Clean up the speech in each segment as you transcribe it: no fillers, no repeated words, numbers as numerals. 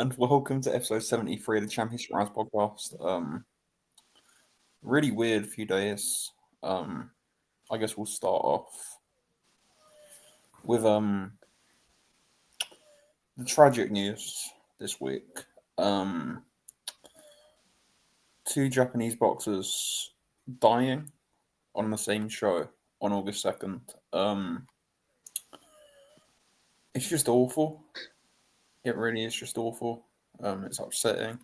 and welcome to episode 73 of the Championship Rounds podcast. Really weird few days. I guess we'll start off with the tragic news this week. Two Japanese boxers dying on the same show on August 2nd. It's just awful. It really is just awful. It's upsetting.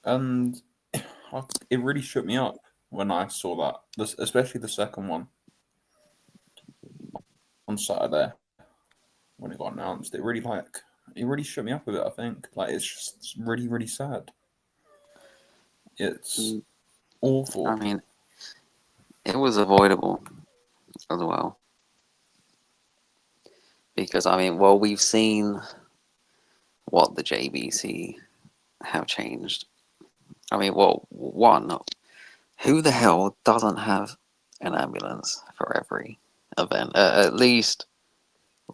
And it really shook me up when I saw that, especially the second one on Saturday when it got announced. It really shook me up a bit. I think it's just really really sad. It's awful. I mean, it was avoidable as well. Because, we've seen what the JBC have changed. One, who the hell doesn't have an ambulance for every event? At least,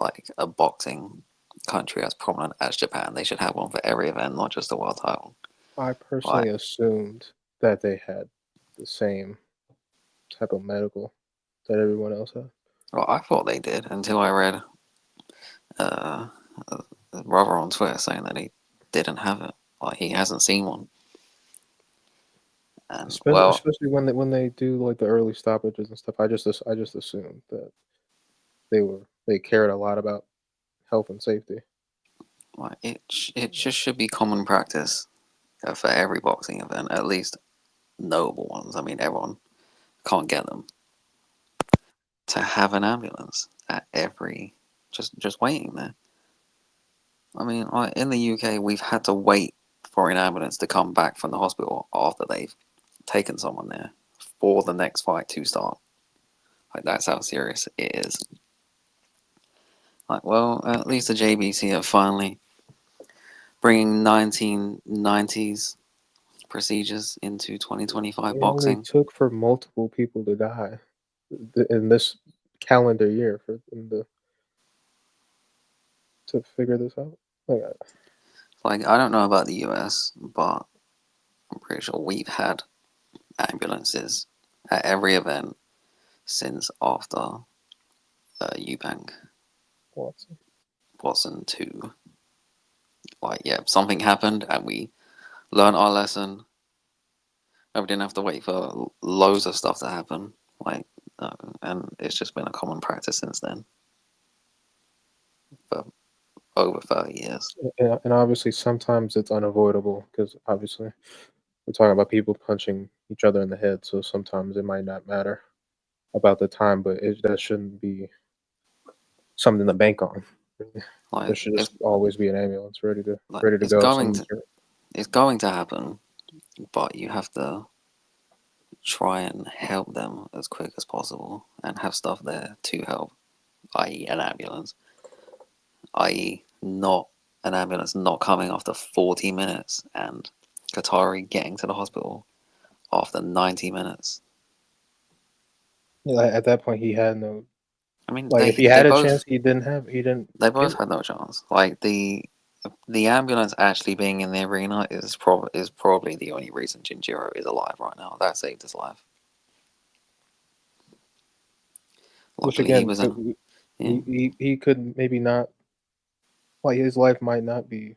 like, a boxing country as prominent as Japan, they should have one for every event, not just the world title. I personally assumed that they had the same type of medical that everyone else had. Well, I thought they did until I read a brother on Twitter saying that he didn't have it. Like, he hasn't seen one. And, especially when they do like the early stoppages and stuff, I just assumed that they cared a lot about health and safety. Like, it just should be common practice for every boxing event, at least notable ones. I mean, everyone can't get them, to have an ambulance at every just waiting there. I mean, in the UK, we've had to wait for an ambulance to come back from the hospital after they've taken someone there for the next fight to start. Like, that's how serious it is. Like, well, at least the JBC are finally bringing 1990s procedures into 2025 boxing. It only took for multiple people to die in this calendar year to figure this out. Like, I don't know about the US, but I'm pretty sure we've had ambulances at every event since after Eubank Watson 2. Like, yeah, something happened and we learned our lesson. And we didn't have to wait for loads of stuff to happen. And it's just been a common practice since then. For over 30 years. And obviously, sometimes it's unavoidable because obviously we're talking about people punching each other in the head. So sometimes it might not matter about the time, but that shouldn't be something to bank on. Like, there should just always be an ambulance ready to go. It's going to happen, but you have to try and help them as quick as possible and have stuff there to help, i.e. an ambulance, i.e. not an ambulance not coming after 40 minutes and Qatari getting to the hospital after 90 minutes. Yeah, at that point, he had no. I mean, if he had a chance, he didn't. They both had no chance. Like, the ambulance actually being in the arena is probably the only reason Jinjiro is alive right now. That saved his life. Which again, he could maybe not. Like, his life might not be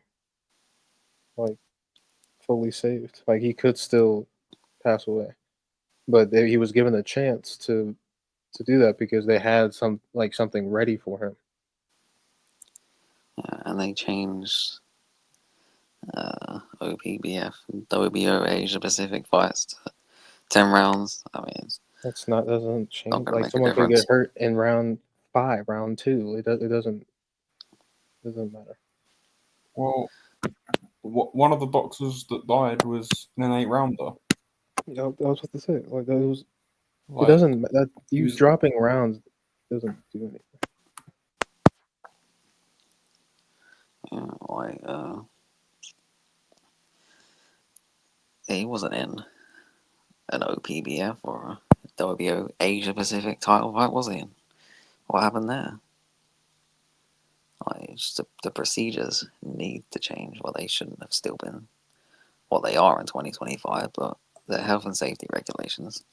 like fully saved. Like, he could still pass away, but he was given a chance to do that because they had something ready for him. Yeah, and they changed OPBF, WBO Asia Pacific fights to 10 rounds. I mean, doesn't change. Like, someone could get hurt in round 5, round 2. It doesn't matter. Well, one of the boxers that died was in an 8-rounder. I was about to say, like, that was. It doesn't. That dropping rounds doesn't do anything. Yeah, he wasn't in an OPBF or a WBO Asia Pacific title fight, was he? What happened there? just the procedures need to change. Well, they shouldn't have still been what they are in 2025, but the health and safety regulations,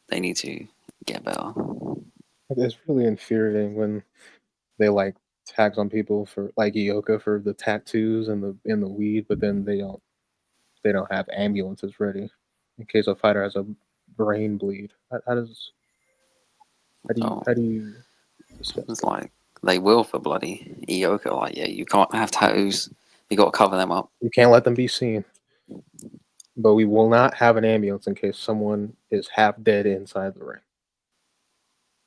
they need to get better. It's really infuriating when they like tags on people for like Ioka for the tattoos and the weed, but then they don't have ambulances ready in case a fighter has a brain bleed. How does So how do you discuss it's that? like they will for bloody Ioka. Like, yeah, you can't have tattoos. You got to cover them up. You can't let them be seen, but we will not have an ambulance in case someone is half dead inside the ring.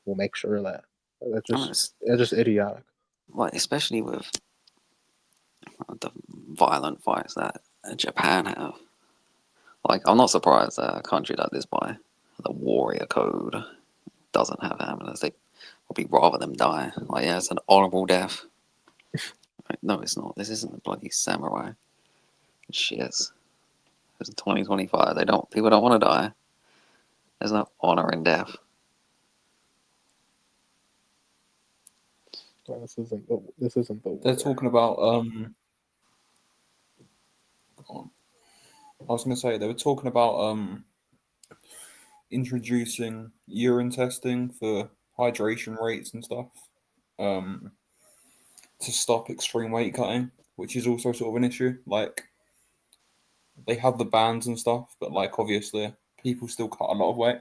We'll make sure of that. That's I mean, just it's that's just idiotic. like, especially with the violent fights that Japan have. Like, I'm not surprised that a country like this, by the warrior code, doesn't have ambulance. They would be rather them die. Like, yeah, it's an honorable death. Like, no, it's not. This isn't a bloody samurai. Shit. It's 2025. People don't want to die. There's no honor in death. Well, this isn't the They're war. talking about I was gonna say they were talking about introducing urine testing for hydration rates and stuff. Um to stop extreme weight cutting, which is also sort of an issue. Like they have the bans and stuff, but like obviously people still cut a lot of weight.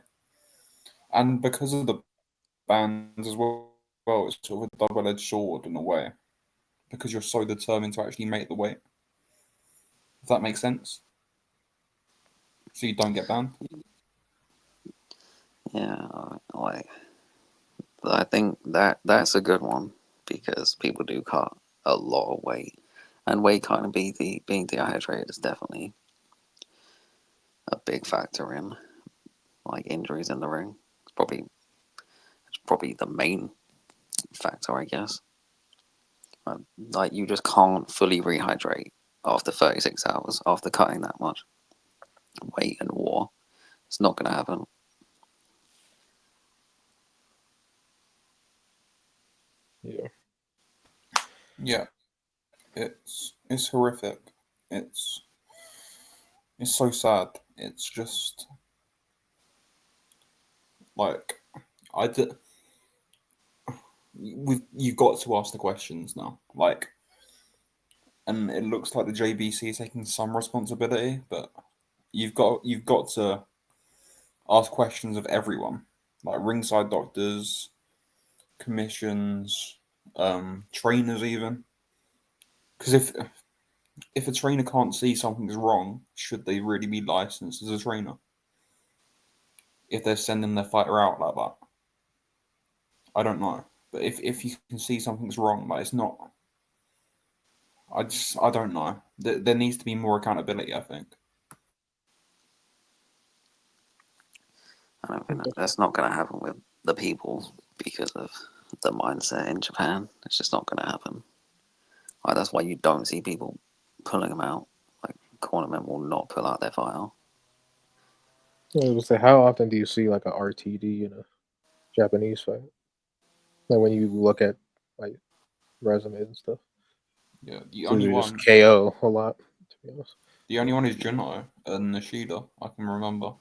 And because of the bans as well, it's sort of a double edged sword in a way. Because you're so determined to actually make the weight. If that makes sense. So you don't get banned. Yeah, like, I think that's a good one because people do cut a lot of weight, and weight cutting and being dehydrated is definitely a big factor in like injuries in the ring. It's probably the main factor, I guess. Like, you just can't fully rehydrate after 36 hours after cutting that much weight and war. It's not going to happen. Yeah. Yeah. It's horrific. It's it's so sad. It's just like I did. You've got to ask the questions now. Like, and it looks like the JBC is taking some responsibility, but you've got to ask questions of everyone, like ringside doctors, commissions, trainers, even. Because if a trainer can't see something's wrong, should they really be licensed as a trainer? If they're sending their fighter out like that, I don't know. But if you can see something's wrong, like it's not. I don't know. There needs to be more accountability. I think. I don't think that's not going to happen with the people because of the mindset in Japan. It's just not going to happen. Like, that's why you don't see people pulling them out. Like, cornermen will not pull out their file. I was say, how often do you see like a RTD in a Japanese fight? Like when you look at like resumes and stuff, Yeah, it's usually just KO a lot. To be honest, the only one is Juno and Nishida. I can remember.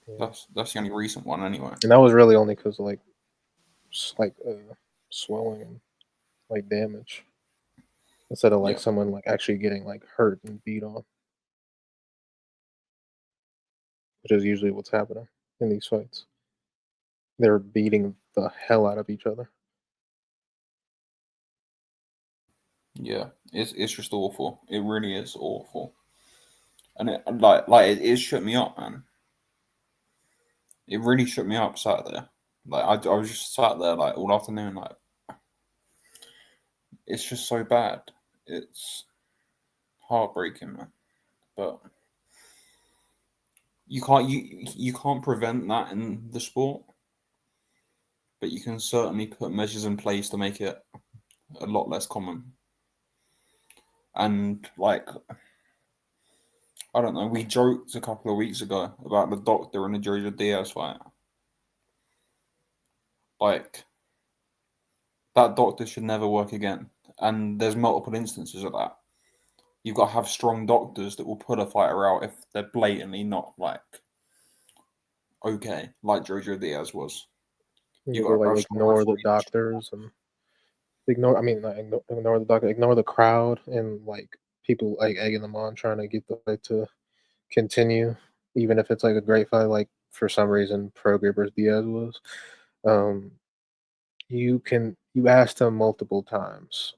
yeah. That's the only recent one, anyway. And that was really only because like swelling and like damage instead of like Yeah, someone like actually getting like hurt and beat on, which is usually what's happening in these fights. They're beating the hell out of each other. yeah. It's just awful. It really is awful, and like it shook me up, man. It really shook me up sat there. Like I was just sat there like all afternoon. Like it's just so bad. It's heartbreaking, man. But you can't prevent that in the sport, but you can certainly put measures in place to make it a lot less common. And like I don't know, we joked a couple of weeks ago about the doctor and the Jojo Diaz fight. Like that doctor should never work again. And there's multiple instances of that. You've got to have strong doctors that will put a fighter out if they're blatantly not like okay, like Jojo Diaz was. You got They'll to have strong ignore the referees. doctors and ignore. I mean, not ignore the doctor, ignore the crowd, and people egging them on, trying to get the fight to continue, even if it's a great fight. Like for some reason, Prograis versus Diaz was. Um, you asked him multiple times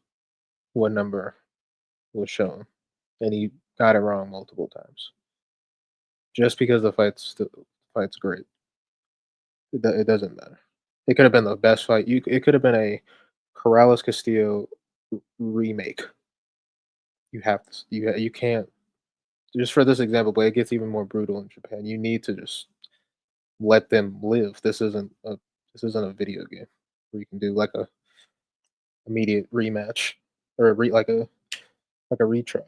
what number was shown, and he got it wrong multiple times. Just because the fight's great, it doesn't matter. It could have been the best fight. It could have been a Corrales Castillo remake. You have to. You can't just for this example, but it gets even more brutal in Japan. You need to just let them live. This isn't a video game where you can do like a immediate rematch or like a retry,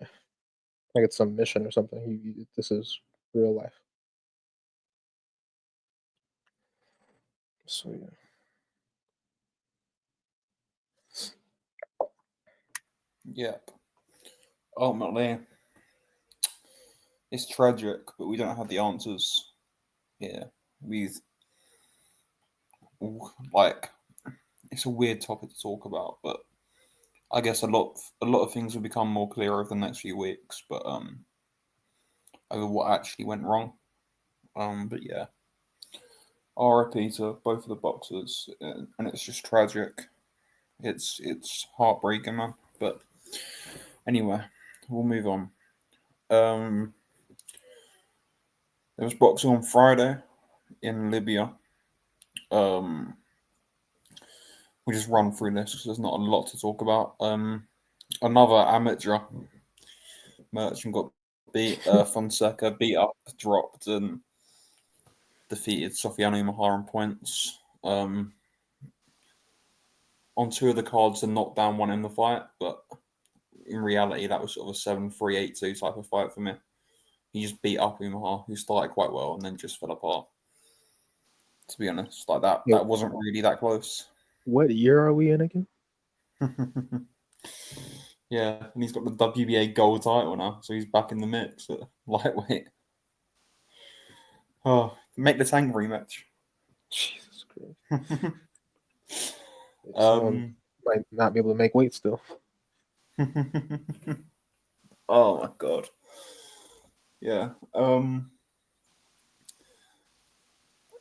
like it's some mission or something. This is real life. So yeah. Yep. Ultimately, it's tragic, but we don't have the answers here. We've like it's a weird topic to talk about, but I guess a lot of things will become more clear over the next few weeks. But over what actually went wrong. But yeah, RIP to both of the boxers, and it's just tragic. It's heartbreaking, man. But anyway, we'll move on. Um, there was boxing on Friday in Libya. Um, we just run through this because there's not a lot to talk about. Another amateur merchant got beat. Fonseca beat up, dropped, and defeated Sofiane Mahar in points. On two of the cards, the knockdown won in the fight, but in reality, that was sort of a 7-3, 8-2 type of fight for me. He just beat up Umahar, who started quite well and then just fell apart. To be honest, like that wasn't really that close. What year are we in again? Yeah, and he's got the WBA gold title now, so he's back in the mix at lightweight. Oh, make the Tank rematch. Jesus Christ. Someone um, might not be able to make weight still. oh my god. Yeah.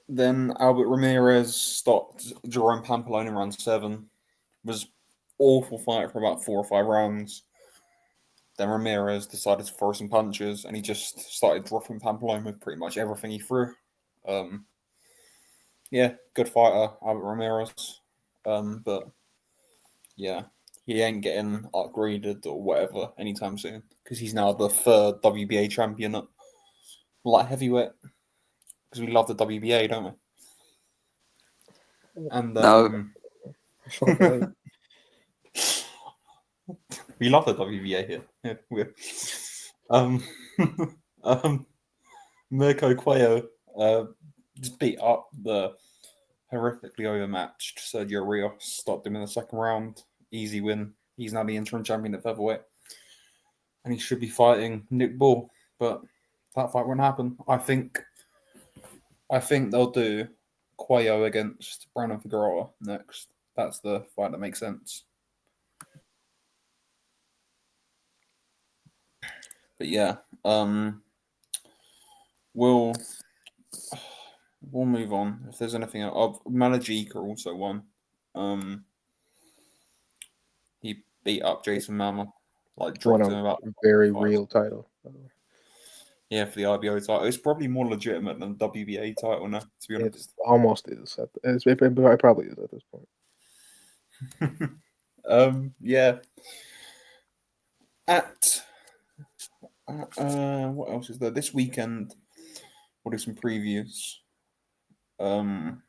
Then Albert Ramirez stopped Jerome Pampelone in round 7. Was awful fight for about 4 or 5 rounds. Then Ramirez decided to throw some punches, and he just started dropping Pampelone with pretty much everything he threw. Yeah, good fighter, Albert Ramirez. But yeah, he ain't getting upgraded or whatever anytime soon because he's now the 3rd WBA champion at light heavyweight. Because we love the WBA, don't we? And No. we love the WBA here. Yeah, um, Mirko Cuello just beat up the horrifically overmatched Sergio Rios, stopped him in the second round. Easy win. He's now the interim champion at featherweight. And he should be fighting Nick Bull, but that fight won't happen. I think they'll do Cuello against Brandon Figueroa next. That's the fight that makes sense. But yeah, we'll move on. If there's anything else, Malajika also won. He beat up Jason Mama, like dropped him about very 5. real title. Yeah, for the IBO title, it's probably more legitimate than the WBA title now. To be honest, It almost is. It probably is at this point. Yeah. At what else is there this weekend? We'll do some previews. Dillian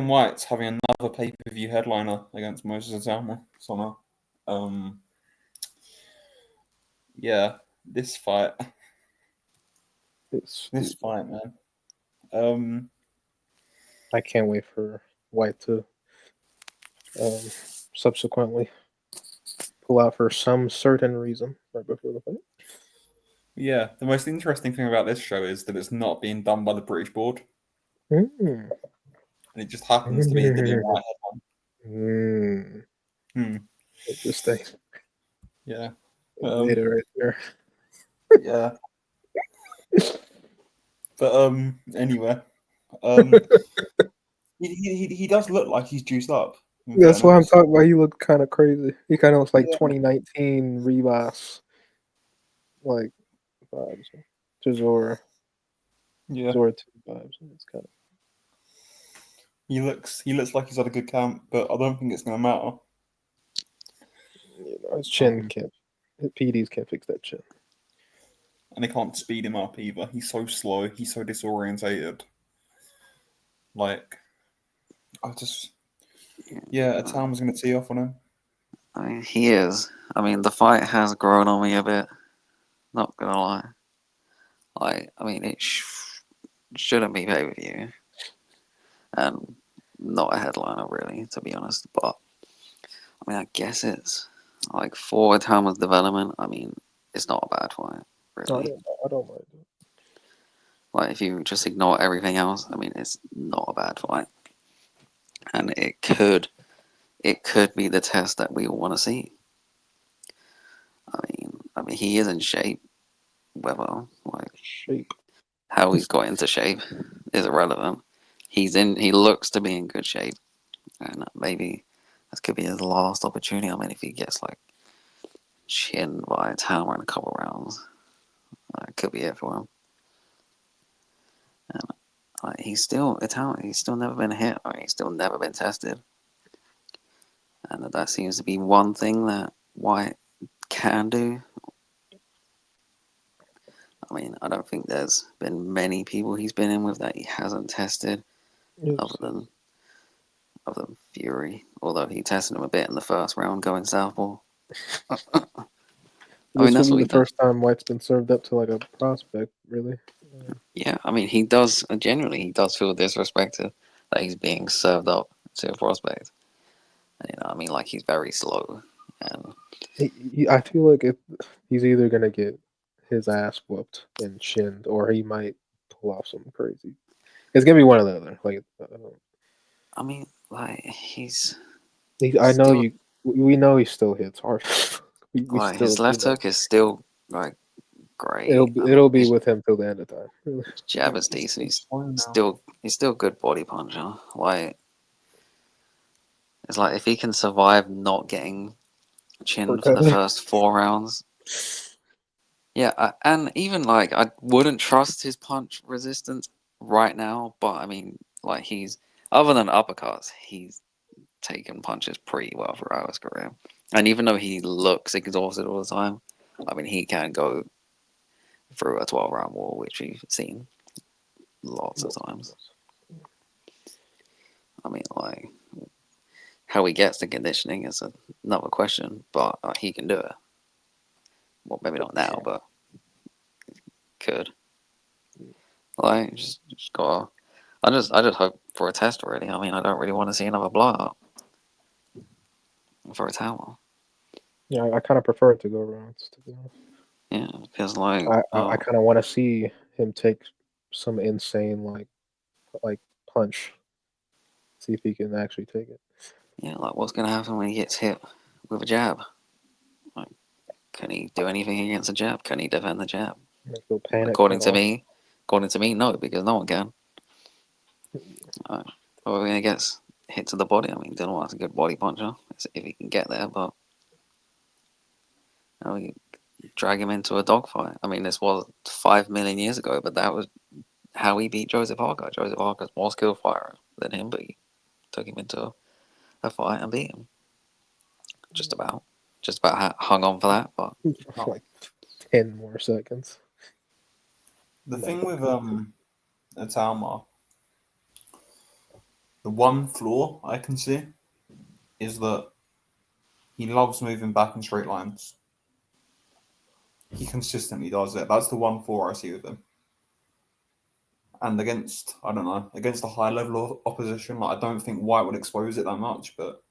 Whyte's having another pay-per-view headliner against Moses Itauma somehow. Yeah, this fight. This fight, man. I can't wait for Whyte to subsequently pull out for some certain reason right before the fight. Yeah, the most interesting thing about this show is that it's not being done by the British board, Mm. and it just happens to be the new Whyte headline. Interesting. Yeah. Made it right there. Yeah. But anyway, he does look like he's juiced up. That's why I'm talking about. He looked kind of crazy. He kind of looks like 2019 Rivas, like vibes. Zora. Yeah. Zora 2 vibes. It's kind of. He looks like he's had a good camp, but I don't think it's gonna matter. You know, his chin can't. His PDs can't fix that chin. And they can't speed him up either. He's so slow. He's so disorientated. Like, I just, Itauma's gonna tee off on him. I mean, he is. I mean, the fight has grown on me a bit. Not gonna lie. Like, I mean, it shouldn't be pay-per-view, and not a headliner really, to be honest. But I mean, I guess it's like for Itauma's development. I mean, it's not a bad fight, really. I don't mind it. Like, if you just ignore everything else, I mean, it's not a bad fight, and it could be the test that we all want to see. I mean, he is in shape. Whether how he's got into shape is irrelevant. He looks to be in good shape, and maybe this could be his last opportunity. I mean, if he gets like chinned by Itauma in a couple rounds, that could be it for him. And like, he's still never been hit, or he's still never been tested, and that seems to be one thing that Whyte can do. I mean, I don't think there's been many people he's been in with that he hasn't tested, other than Fury. Although he tested him a bit in the first round going southpaw. This will be the first time Whyte's been served up to like a prospect, really. Yeah, I mean, he does feel disrespected that he's being served up to a prospect. And, you know, I mean, like, he's very slow, and I feel like he's either gonna get his ass whooped and shinned, or he might pull off something crazy. It's gonna be one or the other. Like, I mean, like, I know you. We know he still hits hard. we like, still his left hook is still like great. It'll be with him till the end of time. Really. Jab is decent. He's still a good body puncher. Like, it's like if he can survive not getting chinned for the first 4 rounds. Yeah, and even like I wouldn't trust his punch resistance right now, but I mean, like, he's other than uppercuts, he's taken punches pretty well throughout his career. And even though he looks exhausted all the time, I mean, he can go through a 12-round war, which we've seen lots of times. I mean, like, how he gets the conditioning is another question, but he can do it. Well, maybe not now, but could. Like, just gotta. I just hope for a test, really. I mean, I don't really want to see another blowout for Itauma. Yeah, I kind of prefer it to go rounds, to be honest. Yeah, because like I kind of want to see him take some insane like punch. See if he can actually take it. Yeah, like, what's gonna happen when he gets hit with a jab? Like, can he do anything against a jab? Can he defend the jab? According to me, no, because no one can. Or when he gets hit to the body, I mean, Dillon's a good body puncher if he can get there, but we drag him into a dogfight. I mean, this was 5 million years ago, but that was how he beat Joseph Parker. Joseph Parker's more skilled fighter than him, but he took him into a fight and beat him. Just about hung on for that, but for like 10 more seconds. The thing with Itauma, the one flaw I can see is that he loves moving back in straight lines. He consistently does it. That's the one flaw I see with him. And against the high level of opposition, like, I don't think Whyte would expose it that much, but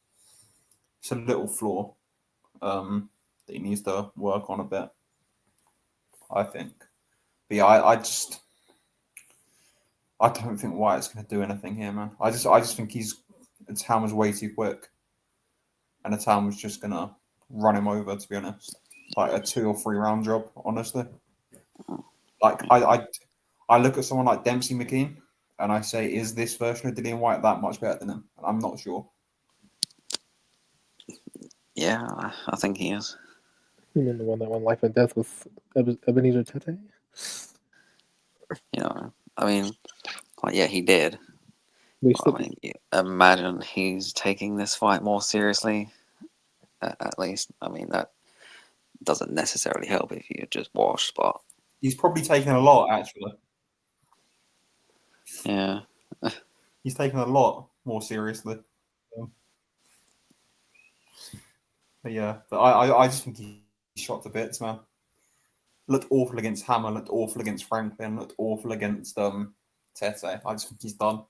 it's a little flaw that he needs to work on a bit, I think. But yeah, I don't think Whyte's going to do anything here, man. I just think Itauma's way too quick, and Itauma's just going to run him over. To be honest, like a 2 or 3 round job, honestly. Like I look at someone like Dempsey McKean, and I say, is this version of Dillian Whyte that much better than him? And I'm not sure. Yeah, I think he is. You mean the one that won life and death with Ebenezer Tete? You know, I mean, like, yeah, he did. But I mean, imagine he's taking this fight more seriously. At least, I mean, that doesn't necessarily help if you just wash, but He's probably taken a lot, actually. yeah. He's taken a lot more seriously. But yeah, but I just think he shot to bits, man. Looked awful against Hammer, looked awful against Franklin, looked awful against Tete. I just think he's done.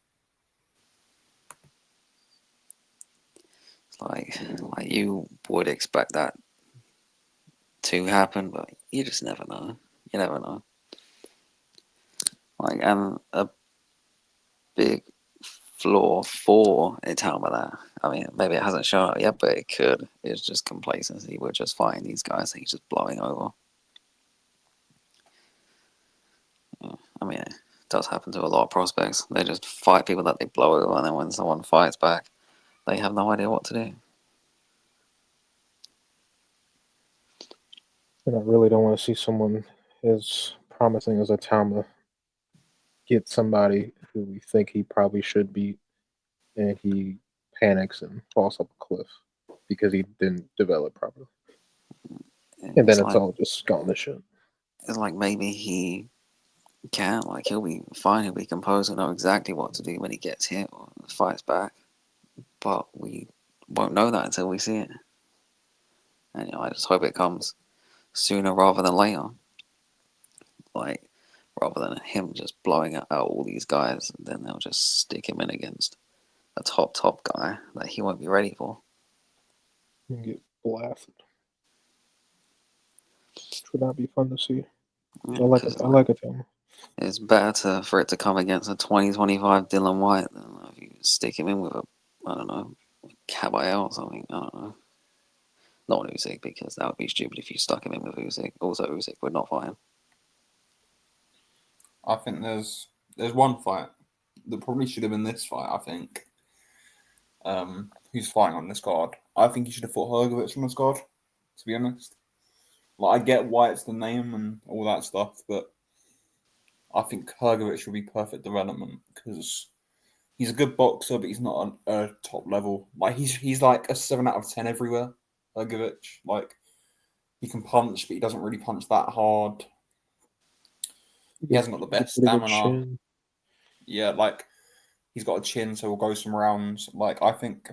It's like you would expect that to happen, but you just never know. You never know. Like, and a big flaw for Itauma that, I mean, maybe it hasn't shown up yet, but it could. It's just complacency. We're just fighting these guys that he's just blowing over. Yeah, I mean, it does happen to a lot of prospects. They just fight people that they blow over, and then when someone fights back, they have no idea what to do. And I really don't want to see someone as promising as Itauma get somebody who we think he probably should beat, and he panics and falls off a cliff because he didn't develop properly. And then it's all just gone to shit. It's like maybe he can, like, he'll be fine, he'll be composed and know exactly what to do when he gets hit or fights back. But we won't know that until we see it. And I just hope it comes sooner rather than later. Like, rather than him just blowing out all these guys, and then they'll just stick him in against a top guy that he won't be ready for. And get blasted. Which would not be fun to see. Yeah, I like Itauma. It's better for it to come against a 2025 Dillian Whyte than if you stick him in with I don't know, Caballero or something. I don't know. Not Usyk, because that would be stupid if you stuck him in with Usyk. Also, Usyk would not fight him. I think there's one fight that probably should have been this fight, I think. Who's fighting on this card? I think he should have fought Hrgovic on this card, to be honest. Like, I get why it's the name and all that stuff, but I think Hrgovic would be perfect development because he's a good boxer, but he's not a top level. Like, he's like a 7 out of 10 everywhere. Hrgovic, like, he can punch, but he doesn't really punch that hard. He hasn't got the best stamina. Yeah, like, he's got a chin, so we'll go some rounds. Like, I think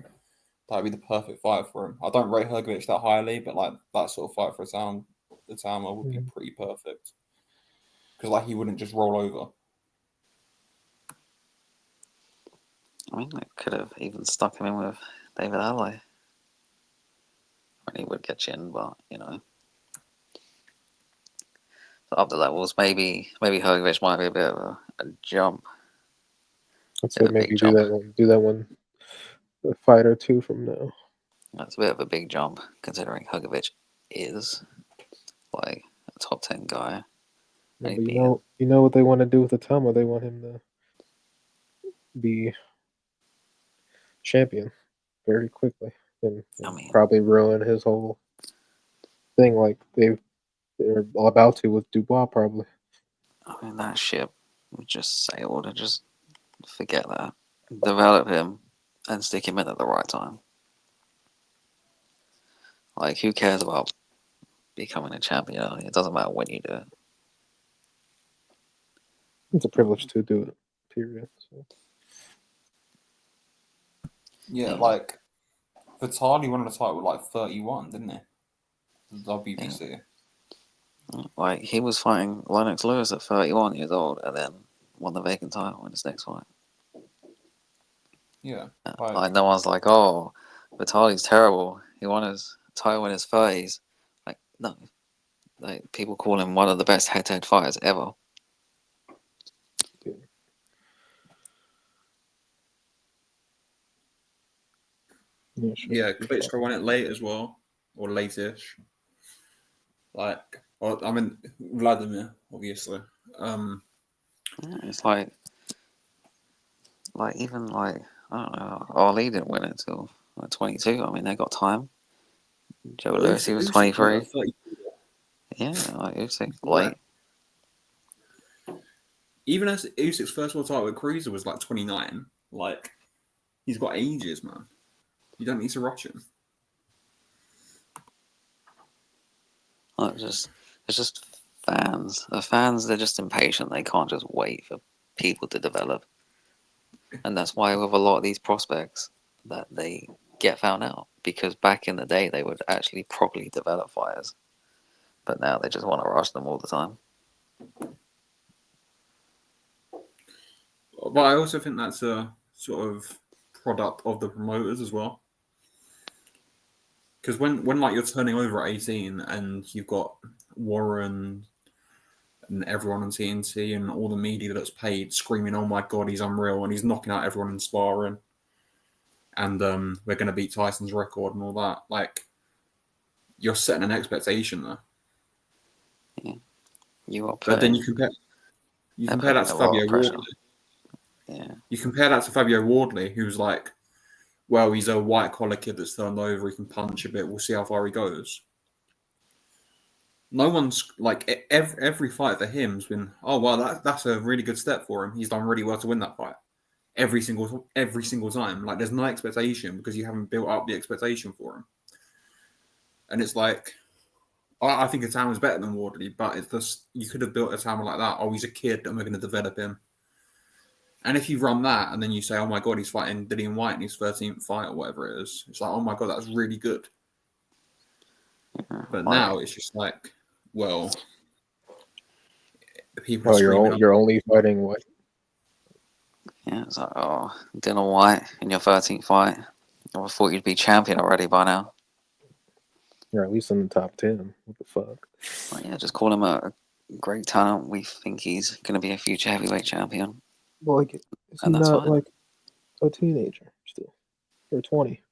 that'd be the perfect fight for him. I don't rate Hrgovic that highly, but like that sort of fight for Itauma would be pretty perfect. Because like he wouldn't just roll over. I mean, they could have even stuck him in with David Halle. And he would get chin, but up the levels. Maybe Hrgovic might be a bit of a jump. I'd say maybe do that one a fight or two from now. That's a bit of a big jump, considering Hrgovic is like a top 10 guy. Yeah, but you know what they want to do with Itauma? They want him to be champion very quickly, and probably ruin his whole thing, like they're about to with Dubois, probably. I mean, that ship would just sail to just forget that. Develop him and stick him in at the right time. Like, who cares about becoming a champion? It doesn't matter when you do it. It's a privilege to do it, period. So. Yeah, like Vitali won the title with like 31, didn't he? The WBC. Yeah. Like, he was fighting Lennox Lewis at 31 years old and then won the vacant title in his next fight. Yeah. Like, no one's like, oh, Vitali's terrible. He won his title in his 30s. Like, no. Like, people call him one of the best head-to-head fighters ever. Yeah, Klitschko won it late as well, or late-ish. Like, well, I mean, Vladimir, obviously. It's like even like, I don't know, Ali didn't win it till like 22. I mean, they got time. Joe Lewis, he was 23. Yeah, like Usyk late. Even as Usyk's first world title with Cruiser was like 29. Like, he's got ages, man. You don't need to rush him. Like, it's just fans. The fans, they're just impatient. They can't just wait for people to develop. And that's why with a lot of these prospects that they get found out. Because back in the day, they would actually properly develop fighters. But now they just want to rush them all the time. But I also think that's a sort of product of the promoters as well. Because when like you're turning over at 18 and you've got Warren and everyone on TNT and all the media that's paid screaming, "Oh my god, he's unreal!" and he's knocking out everyone in sparring, and we're going to beat Tyson's record and all that. Like, you're setting an expectation there. Yeah, you are. But then you compare that to Fabio Wardley. Yeah, you compare that to Fabio Wardley, who's like, well, he's a white collar kid that's turned over. He can punch a bit. We'll see how far he goes. No one's like every fight for him's been, oh well, that's a really good step for him. He's done really well to win that fight. Every single time. Like, there's no expectation because you haven't built up the expectation for him. And it's like, I think Itauma is better than Wardley, but it's just, you could have built Itauma like that. Oh, he's a kid and we're going to develop him. And if you run that and then you say, oh my god, he's fighting Dillian Whyte in his 13th fight or whatever it is, it's like, oh my god, that's really good. But now it's just like, well, people are screaming. You're only fighting what? Yeah, it's like, oh, Dillian Whyte in your 13th fight. I thought you'd be champion already by now. You're at least in the top 10. What the fuck? Well, yeah, just call him a great talent. We think he's going to be a future heavyweight champion. Well, like, is he not like a teenager still? Or 20?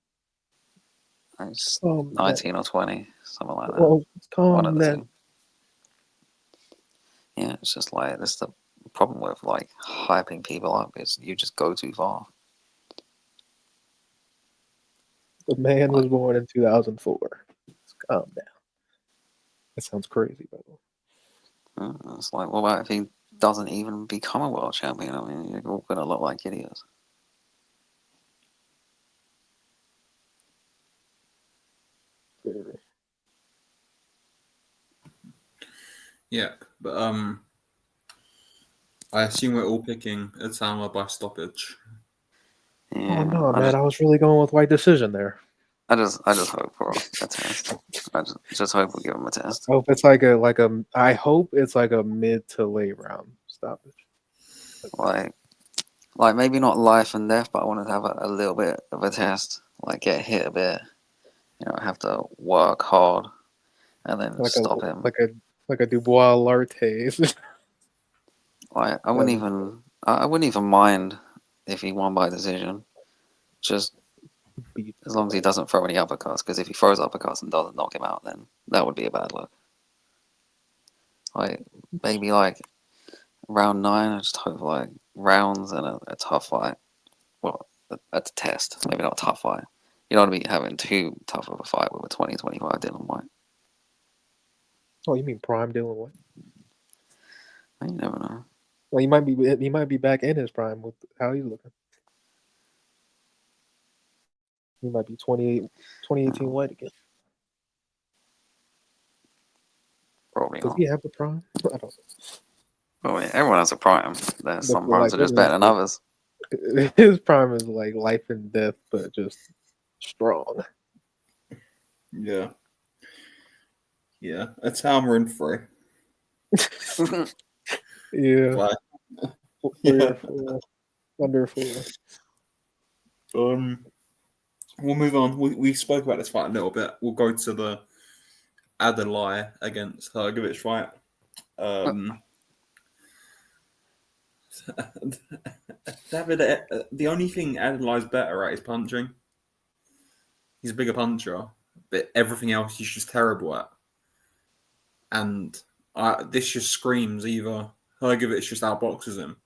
It's 19 or 20, something like that. Well, One of the two. Yeah, it's just like, that's the problem with like hyping people up, is you just go too far. The man was born in 2004. Let's calm down. That sounds crazy, by the way. It's like, what about if he doesn't even become a world champion? I mean, you're all going to look like idiots. Yeah, but I assume we're all picking Itauma by stoppage. Yeah, oh no, man! I was really going with Whyte decision there. I just hope for a test. I just hope we'll give him a test. I hope it's like a. I hope it's like a mid to late round stoppage. Like maybe not life and death, but I want to have a little bit of a test. Like, get hit a bit, have to work hard, and then like stop him. Like a Dubois Lartes. Like, I wouldn't even mind if he won by decision. Just as long as he doesn't throw any uppercuts, because if he throws uppercuts and doesn't knock him out, then that would be a bad look. Like, maybe like round 9, I just hope like rounds and a tough fight. Well, a test, maybe not a tough fight. You don't want to be having too tough of a fight with a 20-25 Dillian Whyte. Oh, you mean prime Dillian Whyte? You never know. Well, he might be back in his prime with how he's looking. He might be 2018 Whyte again. Probably Does not. he have a prime? I don't know. Well, yeah, everyone has a prime. Some primes are just better than others. His prime is like life and death, but just strong. Yeah. Yeah. Itauma in 3. Yeah. Like, Yeah. Under 4. we'll move on. We spoke about this fight a little bit. We'll go to the Adalai against Hrgovic fight. David, the only thing Adalai's better at is punching. He's a bigger puncher, but everything else he's just terrible at. And this just screams either Hrgovic just outboxes him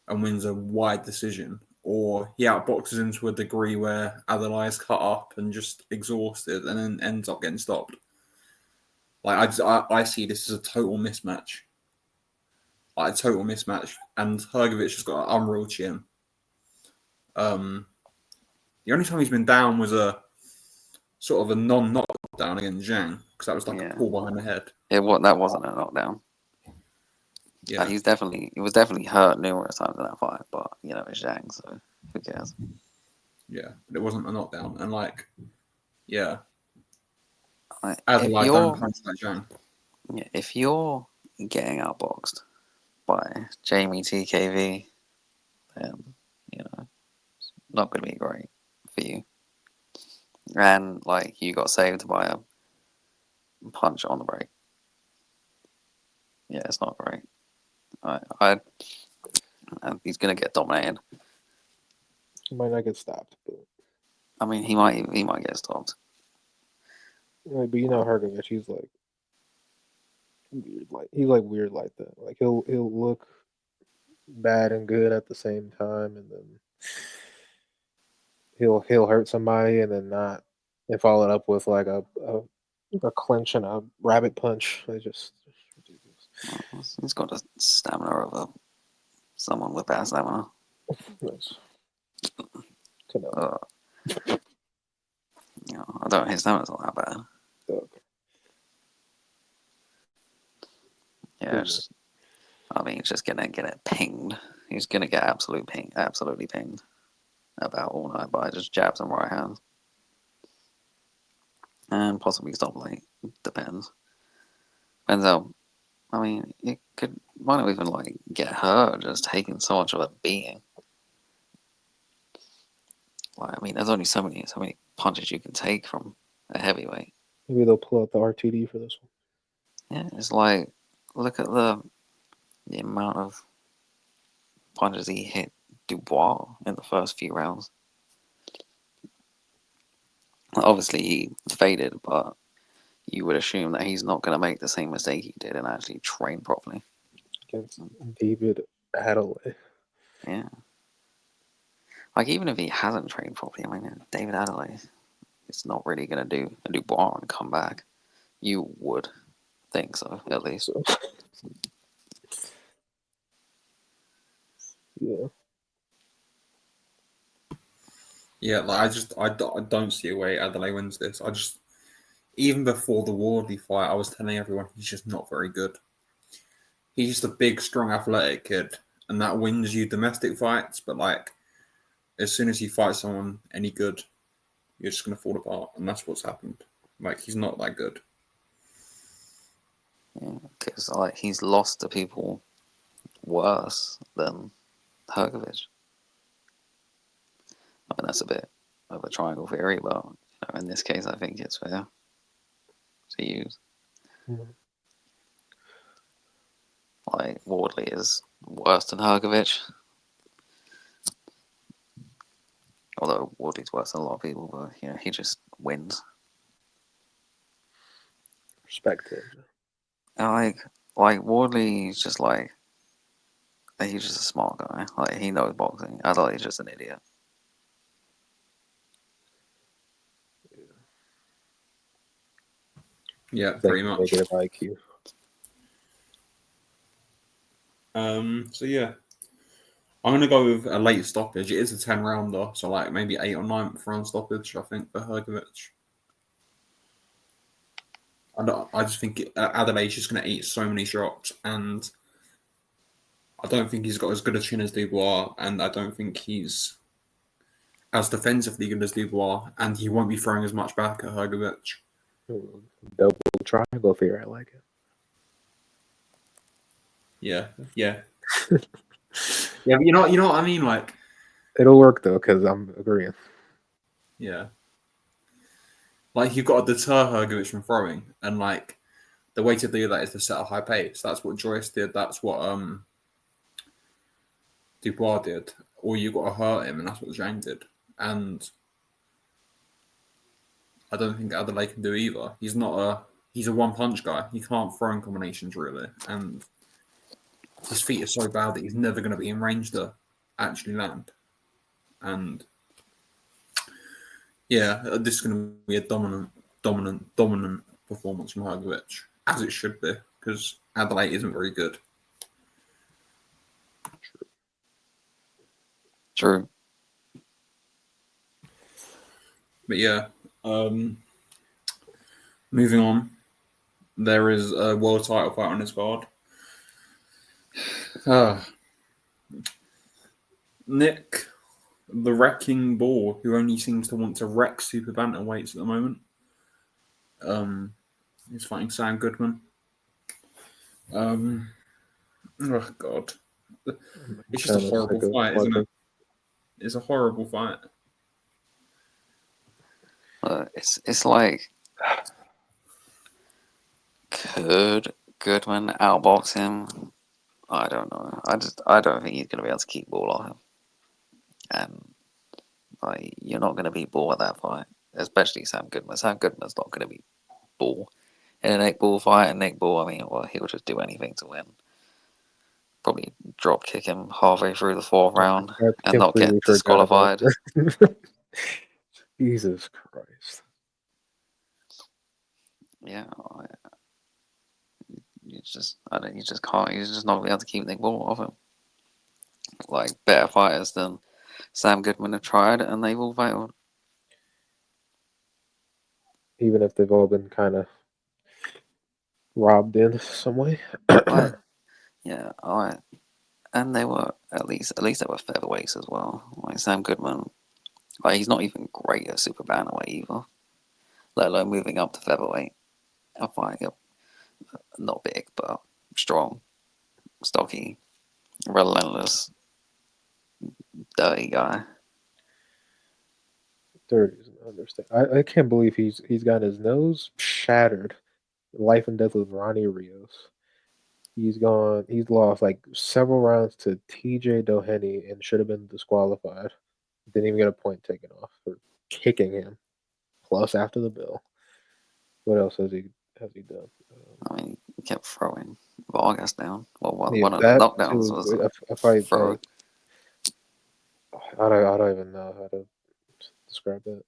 and wins a wide decision, or he outboxes him to a degree where Adalai is cut up and just exhausted and then ends up getting stopped. Like I see this as a total mismatch. Like a total mismatch. And Hrgovic has got an unreal chin. The only time he's been down was a sort of a non-knockdown against Zhang, because that was like a pull behind the head. That wasn't a knockdown. Yeah, he was definitely hurt numerous times in that fight, but you know it's Zhang, so who cares? Yeah, but it wasn't a knockdown, and yeah, if don't punch like Zhang. Yeah, if you're getting outboxed by Jamie TKV, then you know it's not going to be great for you. And you got saved by a punch on the break. Yeah, it's not great. He's gonna get dominated. He might not get stopped, but I mean, he might get stopped. but Hrgovic, he's weird, weird like that. Like he'll look bad and good at the same time, and then he'll hurt somebody and then not, and follow it up with like a clinch and a rabbit punch. It's just ridiculous. He's got a stamina of someone with bad stamina. Nice. His stamina's not that bad. Okay. Yeah, he's just gonna get it pinged. He's gonna get absolutely pinged about all night by just jabs and right hands, and possibly stop late. Depends. Depends. I mean, it might not even get hurt just taking so much of a beating. There's only so many punches you can take from a heavyweight. Maybe they'll pull out the RTD for this one. Yeah, it's look at the amount of punches he hit Dubois in the first few rounds. Obviously, he faded, but you would assume that he's not going to make the same mistake he did and actually train properly. Against David Adalai. Yeah. Even if he hasn't trained properly, David Adalai is not really going to do a Dubois and come back. You would think so, at least. Yeah. Yeah, I don't see a way Adelaide wins this. Even before the Wardley fight, I was telling everyone he's just not very good. He's just a big, strong, athletic kid, and that wins you domestic fights. But as soon as he fights someone any good, you're just gonna fall apart, and that's what's happened. He's not that good. Yeah, because he's lost to people worse than Hrgovic. That's a bit of a triangle theory, but in this case, I think it's fair to use. Mm-hmm. Wardley is worse than Hrgovic, although Wardley's worse than a lot of people. But he just wins. Respect to him. Wardley is just he's just a smart guy. He knows boxing. I thought he's just an idiot. Yeah, pretty much. Negative IQ. So yeah, I'm gonna go with a late stoppage. It is a 10-rounder, so maybe 8th or 9th round stoppage. I think for Hrgovic. I just think Adelaide's just gonna eat so many shots, and I don't think he's got as good a chin as Dubois, and I don't think he's as defensively good as Dubois, and he won't be throwing as much back at Hrgovic. Double triangle theory, I like it. Yeah. Yeah, but you know what I mean? It'll work though, because I'm agreeing. Yeah. Like, you've got to deter Hrgovic from throwing, and like the way to do that is to set a high pace. That's what Joyce did. That's what Dubois did. Or you got to hurt him, and that's what Zhang did. And I don't think Adelaide can do either. He's a one punch guy. He can't throw in combinations really, and his feet are so bad that he's never going to be in range to actually land. And yeah, this is going to be a dominant performance from Hrgovic, as it should be, because Adelaide isn't very good. True. But yeah, moving on, there is a world title fight on this card. Nick, the wrecking ball, who only seems to want to wreck super bantamweights at the moment, is fighting Sam Goodman. Oh God, it's just a horrible fight, isn't it? It's a horrible fight. It's like, could Goodman outbox him? I don't know. I don't think he's gonna be able to keep Ball off him. And like, you're not gonna beat Ball at that fight, especially Sam Goodman. Sam Goodman's not gonna beat Ball in a Nick Ball fight. And Nick Ball, I mean, well, he'll just do anything to win. Probably drop kick him halfway through the fourth round and not get disqualified. Jesus Christ. Yeah, you just can't. He's just not gonna be able to keep Nick Ball off him. Like, better fighters than Sam Goodman have tried, and they've all failed. Even if they've all been kind of robbed in some way. Yeah, and they were at least they were featherweights as well. Like Sam Goodman, like, he's not even great at super bantamweight either, let alone moving up to featherweight and fighting a not big but strong, stocky, relentless, dirty guy. Dirty is an understatement. I can't believe he's got his nose shattered. Life and death with Ronnie Rios. He's lost like several rounds to TJ Doheny and should have been disqualified. Didn't even get a point taken off for kicking him. Plus after the bell. What else has he done? I mean, he kept throwing Vargas down. Well, one Yeah, of the knockdowns too, was a fight. throw. I don't even know how to describe that.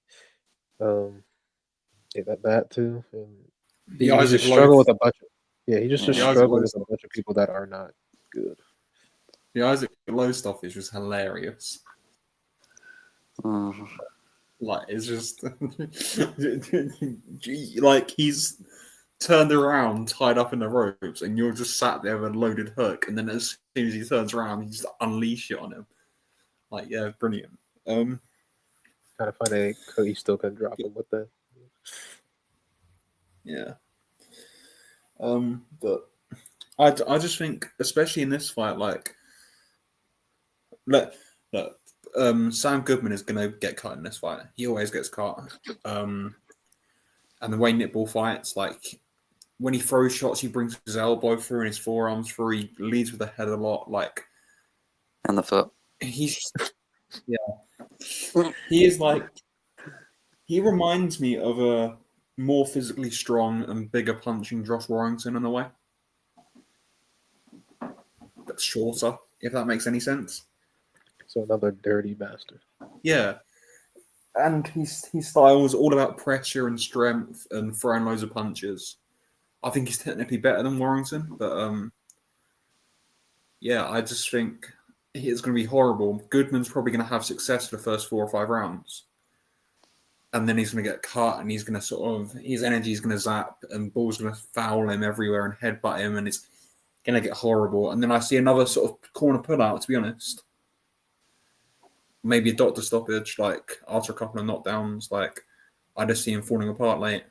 Yeah, that too. And he just struggled with a bunch of. Yeah, he just struggled with a bunch of people that are not good. The Isaac Lowe stuff is just hilarious. Like, it's just like, he's turned around, tied up in the ropes, and you're just sat there with a loaded hook, and then as soon as he turns around, you just unleash it on him. Like, yeah, brilliant. Kind of funny, he still couldn't drop him with that. Yeah. But I just think, especially in this fight, like, look, Sam Goodman is going to get cut in this fight. He always gets cut. And the way Nick Ball fights, like, when he throws shots, he brings his elbow through and his forearms through. He leads with the head a lot, like, And the foot. He's, yeah. He is like, he reminds me of a more physically strong and bigger punching Josh Warrington in a way. But shorter, if that makes any sense. So another dirty bastard. Yeah. And his style is all about pressure and strength and throwing loads of punches. I think he's technically better than Warrington, but yeah, I just think it's going to be horrible. Goodman's probably going to have success for the first 4 or 5 rounds. And then he's going to get cut, and he's going to his energy is going to zap, and Ball's going to foul him everywhere and headbutt him, and it's going to get horrible. And then I see another sort of corner pullout, to be honest. Maybe a doctor stoppage, like, after a couple of knockdowns. Like, I just see him falling apart late.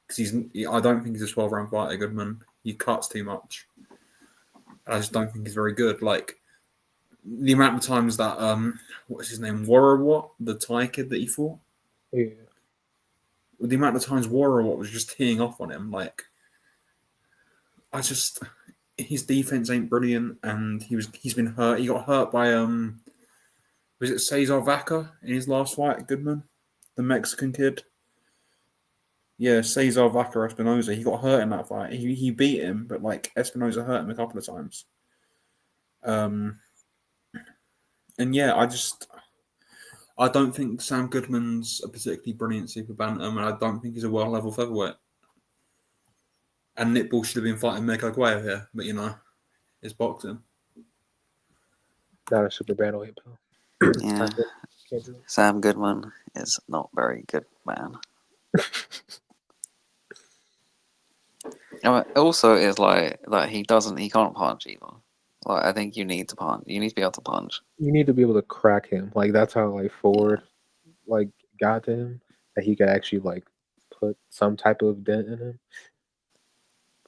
Because I don't think he's a 12-round fighter, Goodman. He cuts too much. I just don't think he's very good. Like, the amount of times that, what's his name, Warrawat, the Thai kid that he fought? Yeah. With the amount of times Warrior was just teeing off on him, like his defense ain't brilliant, and he's been hurt. He got hurt by was it Cesar Vaca in his last fight, Goodman, the Mexican kid? Yeah, Cesar Vaca Espinoza. He got hurt in that fight. He beat him, but like Espinoza hurt him a couple of times. And yeah, I don't think Sam Goodman's a particularly brilliant super bantam, and I don't think he's a world level featherweight. And Nick Ball should have been fighting Mega Aguayo here, but it's boxing. Not a super bantamweight, pal. Yeah. Can't do it. Sam Goodman is not very good, man. Also, it's like he can't punch either. Like, I think you need to punch. You need to be able to punch. You need to be able to crack him. Like, that's how like Ford like got to him, that he could actually like put some type of dent in him.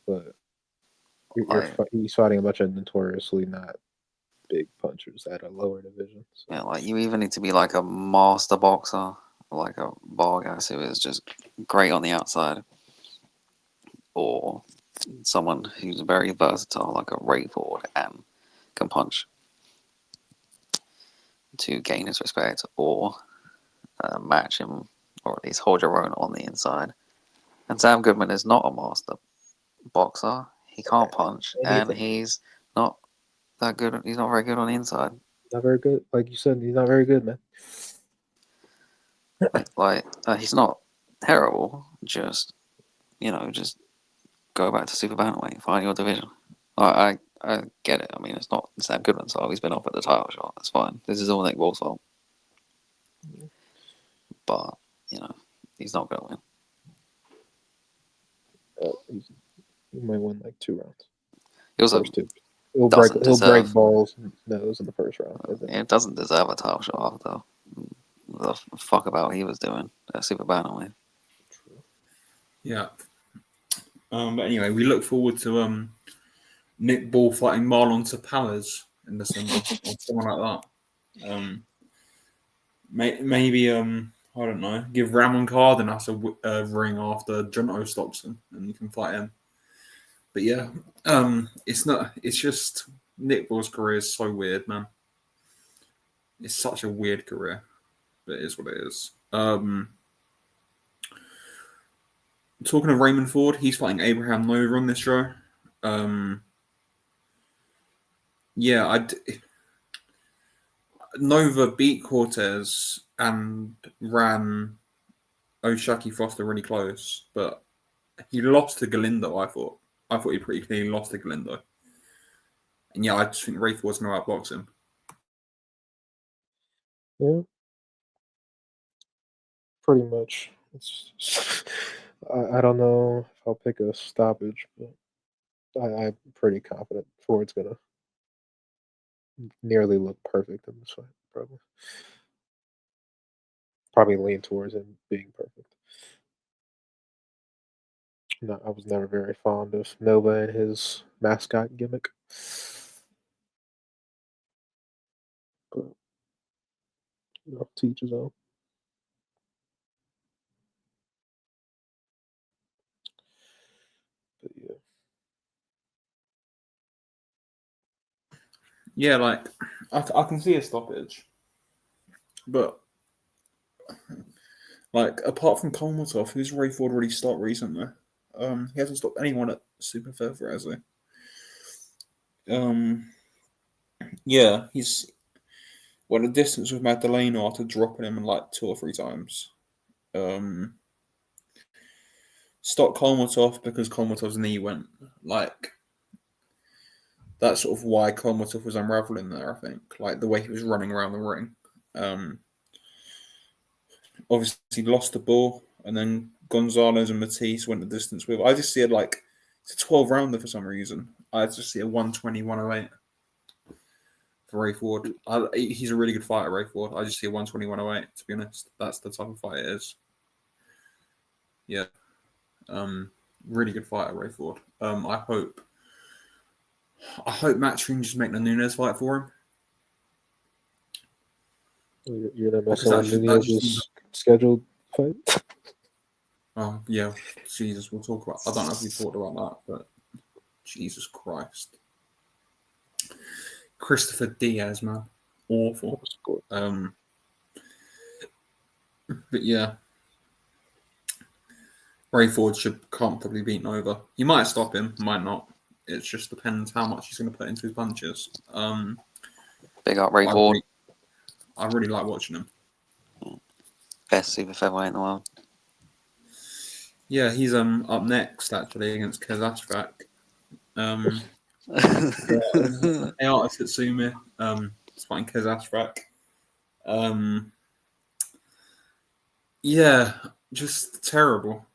But he's fighting a bunch of notoriously not big punchers at a lower division. So. Yeah, like you either need to be like a master boxer, like a Vargas who is just great on the outside, or someone who's very versatile, like a Ray Ford, and can punch to gain his respect, or match him, or at least hold your own on the inside. And Sam Goodman is not a master boxer. He can't punch, and he's not that good. He's not very good on the inside. Not very good, like you said. He's not very good, man. He's not terrible. Just just go back to super bantamweight, find your division. I get it. I mean, it's not Sam Goodman's fault. He's been offered the title shot. That's fine. This is all Nick Ball's fault. But he's not going to win. He might win like 2 rounds. He also first 2. He'll break balls nose in the first round. It doesn't deserve a title shot though. The fuck about he was doing super bantamweight. True. Yeah. But anyway, we look forward to Nick Ball fighting Marlon Tapales in December or someone like that. Maybe I don't know. Give Ramon Cardenas a ring after Junto stops him, and you can fight him. But yeah, it's not. It's just Nick Ball's career is so weird, man. It's such a weird career, but it is what it is. Talking of Raymond Ford, he's fighting Abraham Nova on this show. Nova beat Cortez and ran Oshaki Foster really close, but he lost to Galindo. I thought he pretty clearly lost to Galindo. And yeah, I just think Ray Ford's going to outbox him. Yeah, pretty much. It's I don't know if I'll pick a stoppage, but I'm pretty confident Ford's gonna nearly look perfect in this fight. Probably lean towards him being perfect. No, I was never very fond of Nova and his mascot gimmick. But teach his own. But yeah. Yeah, like I can see a stoppage, but like apart from Kolmatov, who's Ray Ford really stopped recently? He hasn't stopped anyone at super feather, has he? Yeah, he's went a distance with Magdaleno after dropping him like 2 or 3 times. Stopped Kolmatov because Kolmatov's knee went like. That's sort of why Kolmatov was unraveling there, I think. Like the way he was running around the ring. Obviously lost the ball, and then Gonzalez and Matisse went the distance with. I just see it like it's a 12 rounder for some reason. I just see a 120, 108 for Ray Ford. He's a really good fighter, Ray Ford. I just see a 120, 108, to be honest. That's the type of fight it is. Yeah. Really good fighter, Ray Ford. I hope Matchroom just make the Nunes fight for him. You're gonna mess on Nunez's scheduled fight. Oh yeah, Jesus. We'll talk about. I don't know if we talked about that, but Jesus Christ, Christopher Diaz, man, awful. But yeah, Ray Ford should comfortably beat Nova. He might stop him, might not. It just depends how much he's going to put into his punches. Big up Ray Ford. I really like watching him. Best super featherweight in the world. Yeah, he's up next actually against Kazashvak. Ayata Satsumi is fighting Kazashvak. Yeah, just terrible.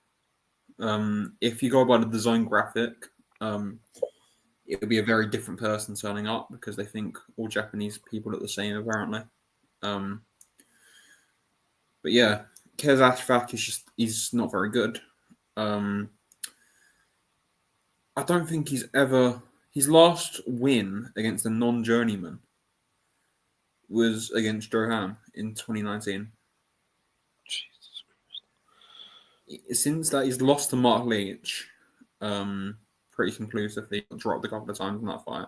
If you go by the design graphic, it would be a very different person turning up because they think all Japanese people look the same apparently. But yeah, Kazashvak he's not very good. I don't think his last win against a non-journeyman was against Johan in 2019. Jesus Christ. Since that, he's lost to Mark Leach pretty conclusively. Dropped a couple of times in that fight.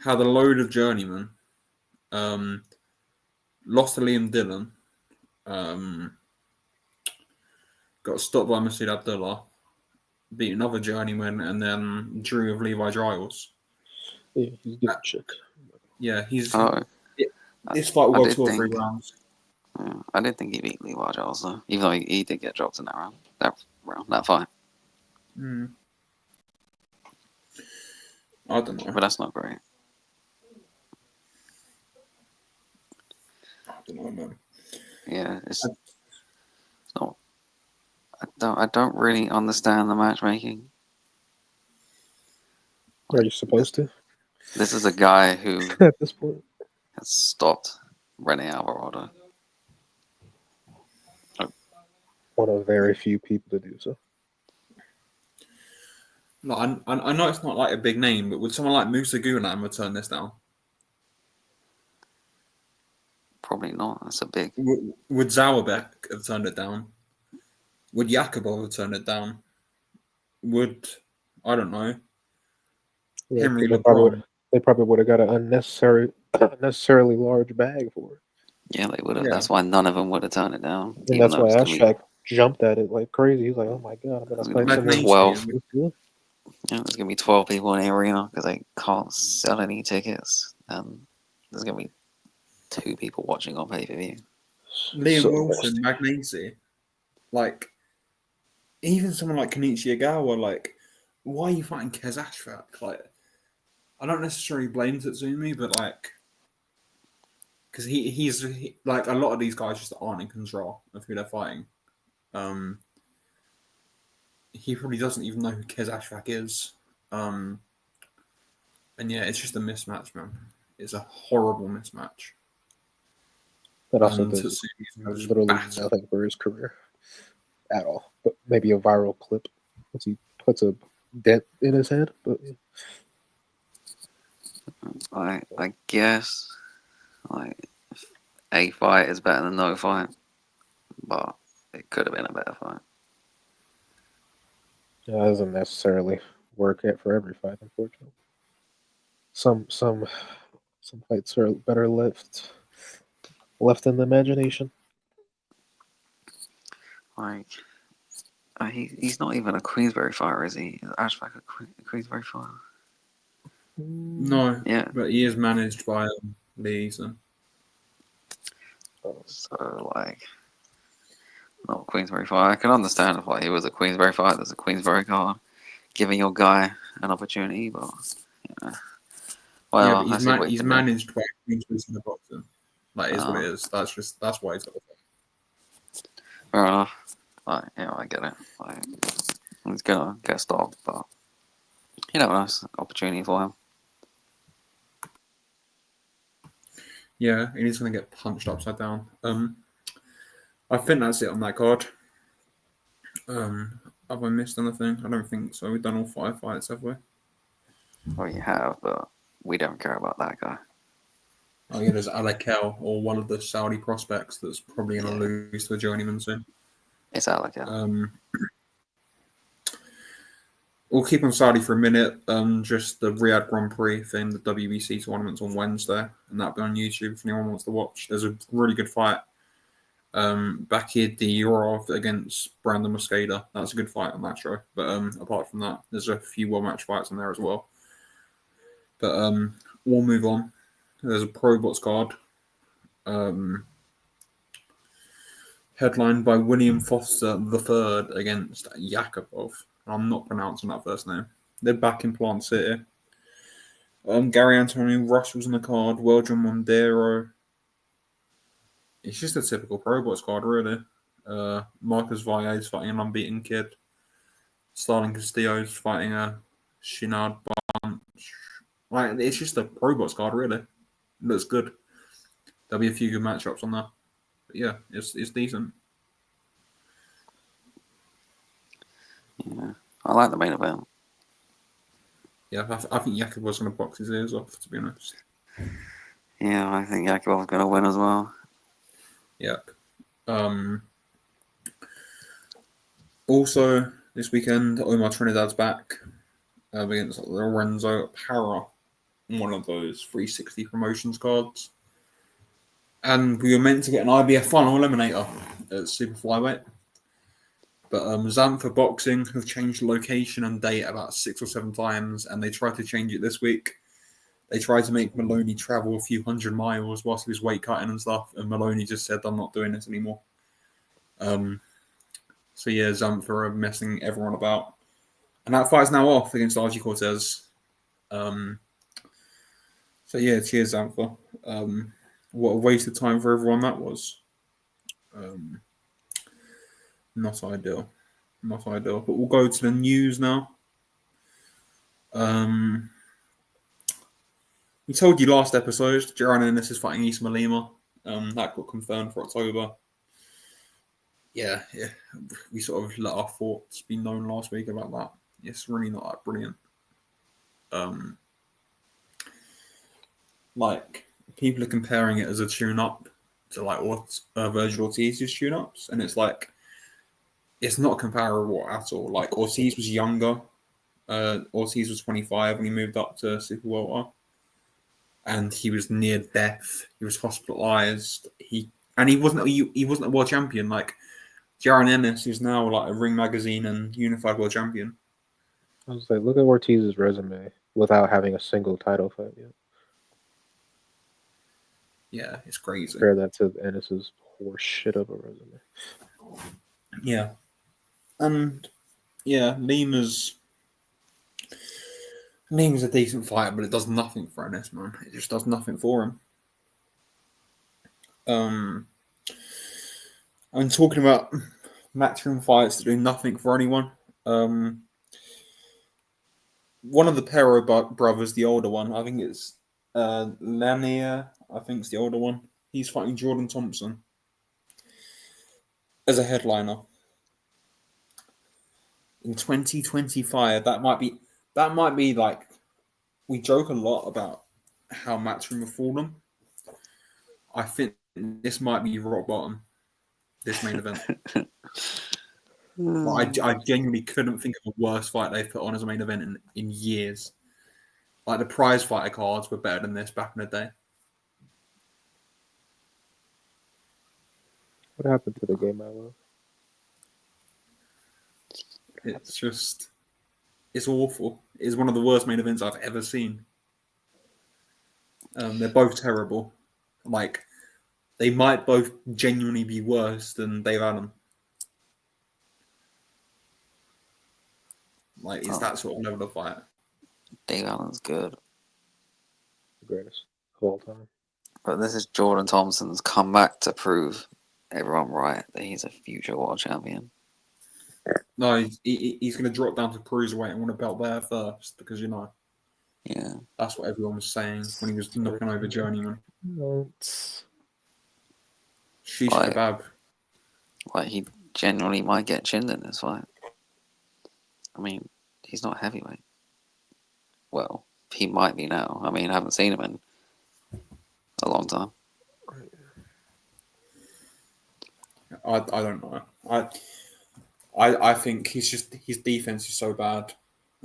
Had a load of journeymen. Lost to Liam Dillon. Got stopped by Masood Abdullah. Beat another journeyman and then drew with Levi Giles. Yeah, he's getting shit. Yeah, he's. Oh, this fight will go 2 or 3 rounds. Yeah, I did think he beat Levi Giles though, even though he did get dropped in that round. That fight. I don't know. But that's not great. I don't know, man. Yeah, it's not. I don't really understand the matchmaking. Are you supposed to? This is a guy who at this point has stopped Rene Alvarado. One of very few people to do so. Like, I know it's not like a big name, but would someone like Musa Gulam would turn this down? Probably not. That's a big. Would Zauerbeck have turned it down? Would Jakubov have turned it down? Would I don't know? Yeah, Henry LeBron. They probably would have got an unnecessarily large bag for it. Yeah, they would have. Yeah. That's why none of them would have turned it down. And that's why Ashak jumped at it like crazy. He's like, "Oh my god, I'm gonna fight someone 12. Yeah, there's gonna be 12 people in the arena because they can't sell any tickets, and there's gonna be 2 people watching on pay-per-view. Liam Wilson, Magnesi, like even someone like Kenichi Ogawa, like why are you fighting Kazashvak? Like I don't necessarily blame Tatsumi, but like because he's like a lot of these guys just aren't in control of who they're fighting. He probably doesn't even know who Kazashvak is. And yeah, it's just a mismatch, man. It's a horrible mismatch. That also does literally nothing for his career at all. But maybe a viral clip once he puts a dent in his head. But I guess like a fight is better than no fight, but it could have been a better fight. Yeah, that doesn't necessarily work for every fight, unfortunately. Some fights are better left in the imagination. Like, he's not even a Queensberry fighter, is he? Is Ashback a Queensberry fighter? No, yeah, but he is managed by Lee. So like, not a Queensberry fighter. I can understand if like he was a Queensberry fighter. There's a Queensberry card, giving your guy an opportunity, but you know. Well, yeah, but he's managed by Queensberry in the boxing. Like, is what it is. That's why he's got it. Fair enough. Like, yeah, I get it. Like, he's gonna get stopped, but you know, nice opportunity for him. Yeah, and he's gonna get punched upside down. I think that's it on that card. Have I missed anything? I don't think so. We've done all 5 fights, have we? Well, you have, but we don't care about that guy. Oh yeah, there's Alakel, or one of the Saudi prospects that's probably going to lose to a journeyman soon. It's Alakel. We'll keep on Saudi for a minute. Just the Riyadh Grand Prix thing, the WBC tournament's on Wednesday, and that'll be on YouTube if anyone wants to watch. There's a really good fight. Bakir Diorov against Brandon Mosqueda. That's a good fight on that show. But apart from that, there's a few well match fights in there as well. But we'll move on. There's a Pro Box card. Headlined by William Foster III against Yakubov. I'm not pronouncing that first name. They're back in Plant City. Gary Antonio Russell's on the card. Weldron Mondero. It's just a typical Pro Box card, really. Marcus Valles fighting an unbeaten kid. Starling Castillo's fighting a Shinard bunch. Like, it's just a Pro Box card, really. It looks good. There'll be a few good matchups on that. But yeah, it's decent. Yeah, I like the main event. Yeah, I think Yakubov's going to box his ears off, to be honest. Yeah, I think Yakubov's going to win as well. Yep. Also, this weekend, Omar Trinidad's back against Lorenzo Parra on one of those 360 promotions cards. And we were meant to get an IBF final eliminator at Super Flyweight. But Xantha Boxing have changed the location and date about 6 or 7 times, and they tried to change it this week. They tried to make Maloney travel a few hundred miles whilst he was weight cutting and stuff, and Maloney just said, I'm not doing this anymore. So yeah, Xantha are messing everyone about. And that fight's now off against RG Cortez. So yeah, cheers, Xantha. What a waste of time for everyone that was. Not ideal. Not ideal. But we'll go to the news now. We told you last episode, Jaron Ennis is fighting Isma Lima. That got confirmed for October. Yeah. We sort of let our thoughts be known last week about that. It's really not that brilliant. Like, people are comparing it as a tune-up to like what Virgil Ortiz's tune-ups, and it's like, it's not comparable at all. Like, Ortiz was younger. Ortiz was 25 when he moved up to Super Welter, and he was near death. He was hospitalized. He wasn't a world champion. Like, Jaron Ennis is now like a Ring Magazine and Unified World Champion. I was like, look at Ortiz's resume without having a single title fight yet. Yeah, it's crazy. Compare that to Ennis's horse shit of a resume. Yeah. And yeah, Lima's a decent fighter, but it does nothing for Ennis, man. It just does nothing for him. I'm talking about matchroom fights that do nothing for anyone. One of the Pero brothers, the older one, I think it's Lanier, I think it's the older one. He's fighting Jordan Thompson as a headliner in 2025. That might be like, we joke a lot about how matchroom have fallen. I think this might be rock bottom, this main event. I genuinely couldn't think of a worse fight they've put on as a main event in years. Like, the prize fighter cards were better than this back in the day. What happened to the game I love? It's just, it's awful. It's one of the worst main events I've ever seen. They're both terrible. Like, they might both genuinely be worse than Dave Allen. Like, it's that sort of level of fight. Dave Allen's good. The greatest of all time. But this is Jordan Thompson's comeback to prove everyone right that he's a future world champion. No, he's going to drop down to cruiserweight and win a belt there first, because, Yeah, that's what everyone was saying when he was knocking over Journeyman. Shish kebab. Like, he genuinely might get chinned in this fight. I mean, he's not heavyweight. Well, he might be now. I mean, I haven't seen him in a long time. I don't know. I think his defense is so bad.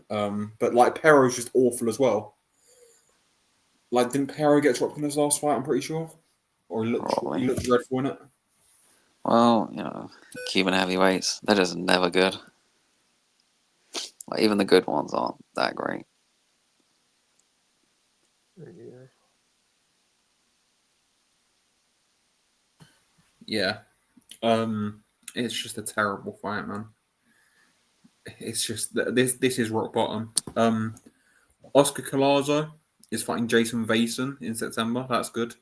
But like Perro's just awful as well. Like, didn't Perro get dropped in his last fight? I'm pretty sure, or he looked dreadful in it. Well, Cuban heavyweights, they're just never good. Like, even the good ones aren't that great. Yeah. It's just a terrible fight, man. It's just this is rock bottom. Oscar Collazo is fighting Jason Vason in September. That's good.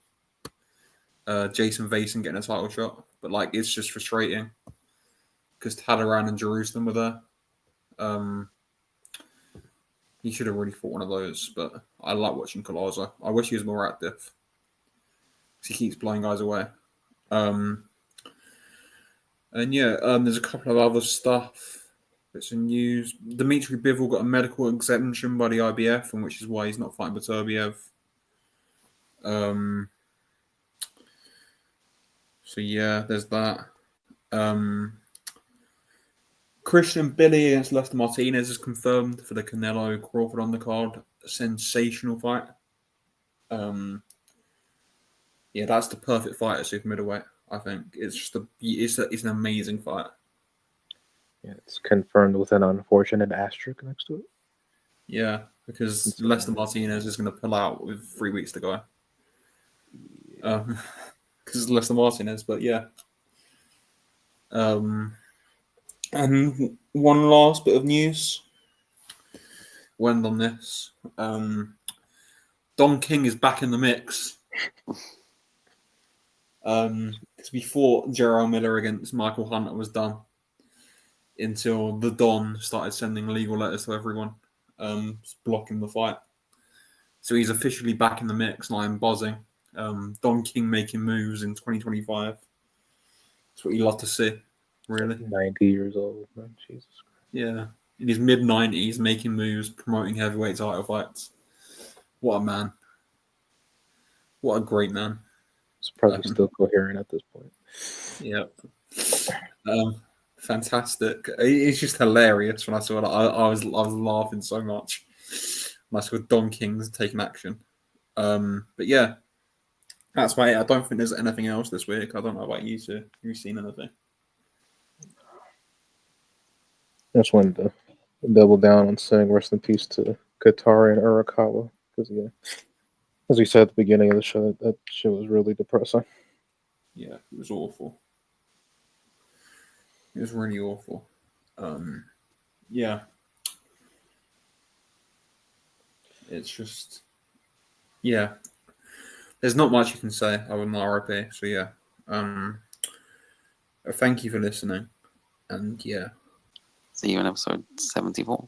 Jason Vason getting a title shot, but like it's just frustrating because Tadaran and Jerusalem were there. He should have really fought one of those, but I like watching Collazo. I wish he was more active because he keeps blowing guys away. And yeah, there's a couple of other stuff. Bits of news. Dmitry Bivol got a medical exemption by the IBF, and which is why he's not fighting Beterbiev. So yeah, there's that. Christian Billy against Lester Martinez is confirmed for the Canelo Crawford undercard. A sensational fight. Yeah, that's the perfect fight at super middleweight. I think it's just it's an amazing fight. Yeah, it's confirmed with an unfortunate asterisk next to it. Yeah, because Lester Martinez is going to pull out with 3 weeks to go. Because it's Lester Martinez, but yeah. And one last bit of news. We'll end on this. Don King is back in the mix. Because before Gerald Miller against Michael Hunter was done, until the Don started sending legal letters to everyone, blocking the fight. So he's officially back in the mix, and I'm buzzing. Don King making moves in 2025. That's what you love to see, really. 90 years old, man. Jesus Christ. Yeah, in his mid-90s, making moves, promoting heavyweight title fights. What a man. What a great man. It's probably still coherent at this point. Yeah. Fantastic. It's just hilarious when I saw it. I was laughing so much when I saw Don King's taking action. But yeah, that's why I don't think there's anything else this week. I don't know about you two. Have you seen anything? I just wanted to double down on saying rest in peace to Katara and Urakawa. Because, yeah, as we said at the beginning of the show, that shit was really depressing. Yeah, it was awful. It was really awful. Yeah. It's just, yeah. There's not much you can say other than RIP. So yeah. Thank you for listening. And yeah. See you in episode 74.